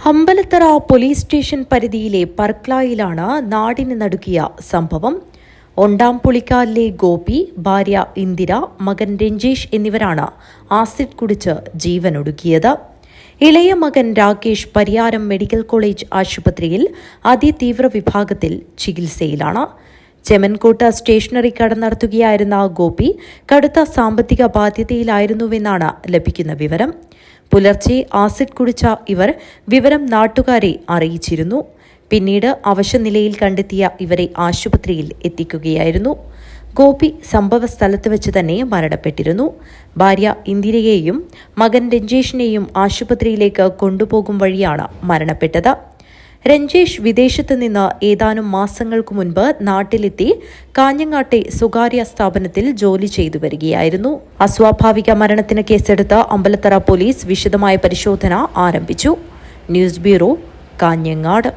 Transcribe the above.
Ambalathara police station പരിധിയിലെ പർക്ലായിലാണ് നാടിന് നടുക്കിയ സംഭവം. ഒണ്ടാംപുളിക്കാലിലെ ഗോപി, ഭാര്യ ഇന്ദിര, മകൻ രഞ്ജേഷ് എന്നിവരാണ് ആസിഡ് കുടിച്ച് ജീവനൊടുക്കിയത്. ഇളയ മകൻ രാകേഷ് പരിയാരം മെഡിക്കൽ കോളേജ് ആശുപത്രിയിൽ അതിതീവ്ര വിഭാഗത്തിൽ ചികിത്സയിലാണ്. ചെമൻകോട്ട് സ്റ്റേഷനറി കട നടത്തുകയായിരുന്ന ഗോപി കടുത്ത സാമ്പത്തിക ബാധ്യതയിലായിരുന്നുവെന്നാണ് ലഭിക്കുന്ന വിവരം. പുലർച്ചെ ആസിഡ് കുടിച്ച ഇവർ വിവരം നാട്ടുകാരെ അറിയിച്ചിരുന്നു. പിന്നീട് അവശനിലയിൽ കണ്ടെത്തിയ ഇവരെ ആശുപത്രിയിൽ എത്തിക്കുകയായിരുന്നു. ഗോപി സംഭവ സ്ഥലത്ത് വെച്ച് തന്നെ മരണപ്പെട്ടിരുന്നു. ഭാര്യ ഇന്ദിരയെയും മകൻ രഞ്ജേഷിനെയും ആശുപത്രിയിലേക്ക് കൊണ്ടുപോകും വഴിയാണ് മരണപ്പെട്ടത്. രഞ്ജേഷ് വിദേശത്ത് നിന്ന് ഏതാനും മാസങ്ങൾക്കു മുൻപ് നാട്ടിലെത്തി കാഞ്ഞങ്ങാട്ടെ സ്വകാര്യ സ്ഥാപനത്തിൽ ജോലി ചെയ്തു വരികയായിരുന്നു. അസ്വാഭാവിക മരണത്തിന് കേസെടുത്ത് അമ്പലത്തറ പോലീസ് വിശദമായ പരിശോധന ആരംഭിച്ചു. News bureau, Kanhangad.